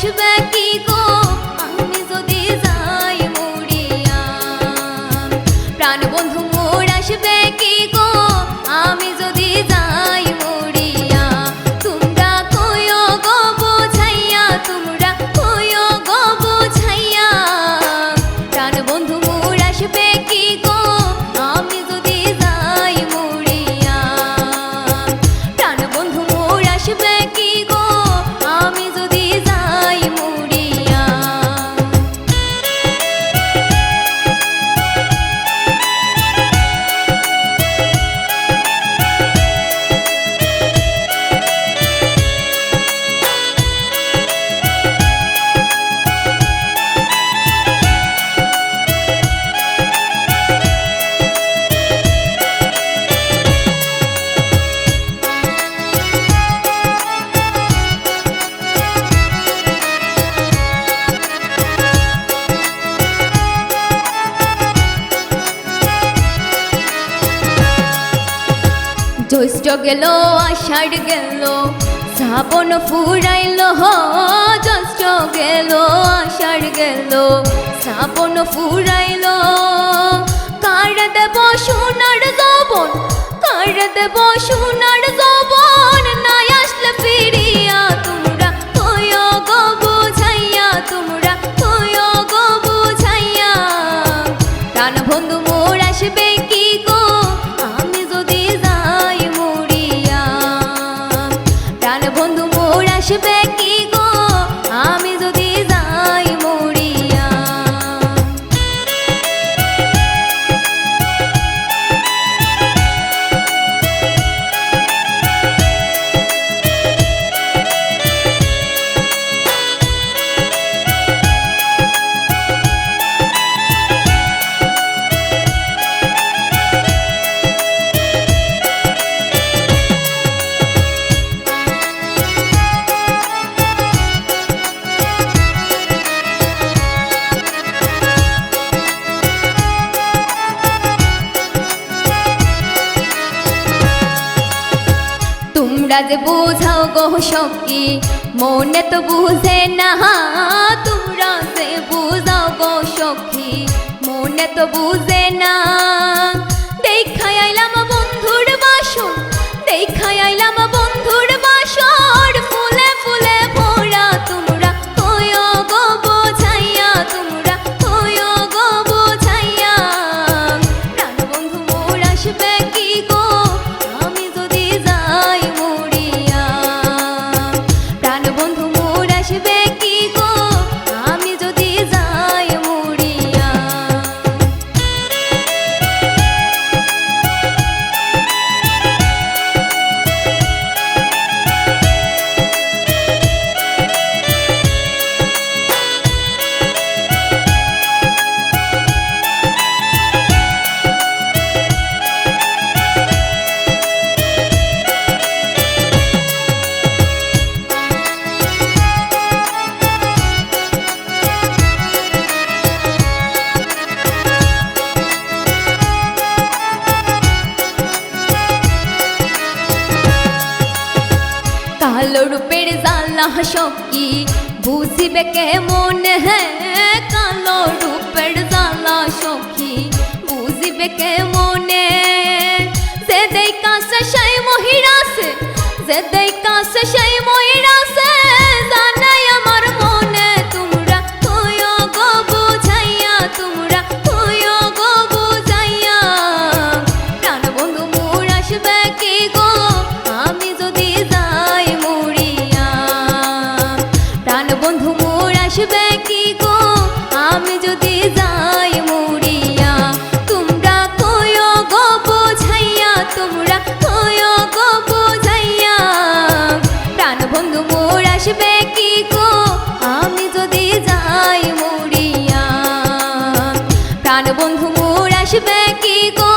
আসবে কি গো আমি যদি যাই মরিয়া প্রাণ বন্ধু মোর আসবে কি গো আমি যদি যাই মরিয়া তোমরা কইও গো বুঝাইয়া তোমরা কইও গো বুঝাইয়া প্রাণ বন্ধু মোর আসবে কি গো আমি যদি যাই মরিয়া প্রাণ বন্ধু মোর আসবে কি গো আমি যদি যাই মরিয়া জ্যৈষ্ঠ গেল আষাঢ় গেল শ্রাবণ ফুরাইল জ্যৈষ্ঠ গেল আষাঢ় গেল শ্রাবণ ফুরাইল কার দেব সোনার যৌবন কার দেব সোনার যৌবন নাই আসলে ফিরিয়া তোমরা কইও গো বুঝাইয়া তোমরা কইও গো বুঝাইয়া প্রাণ বন্ধু মোর আসবে কি গো আমি যদি যাই মরিয়া প্রাণ বন্ধু মোর আসবে কি গো আমি যদি যাই মরিয়া তোমরা যে বুঝাও গো সখী মনে তো বুঝে না তোমরা যে বুঝাও গো সখী মনে তো বুঝে না দেখাই আইলাম বন্ধুর বাসর দেখাই আইলাম বন্ধুর বাসর ফুলে ফুলে ভরা তোমরা কইও গো বুঝাইয়া তোমরা কইও গো বুঝাইয়া প্রাণ বন্ধু মোর আসবে কি গো আমি যদি যাই মরিয়া প্রাণ বন্ধু মোর আসবে কি গো আমি যদি যাই মরিয়া কালো রূপের জ্বালা সখী বুঝিবে কেমন হ্যাঁ কালো রূপের জ্বালা সখী বুঝিবে কেমনে যে দেই কাছে সেই মহিরাছে যে দেই কাছে সেই মহিরাছে জানাই আমার মনে তোমরা কইও গো বুঝাইয়া তোমরা কইও গো বুঝাইয়া প্রাণ বন্ধু মোর আসবে কি গো আমি যদি যাই মরিয়া প্রাণ বন্ধু মোর আসবে কি গো আমি যদি যাই মরিয়া তোমরা কইও গো বুঝাইয়া তোমরা কইও গো বুঝাইয়া প্রাণ বন্ধু মোর আসবে কি গো আমি যদি যাই মরিয়া প্রাণ বন্ধু মোর আসবে কি গো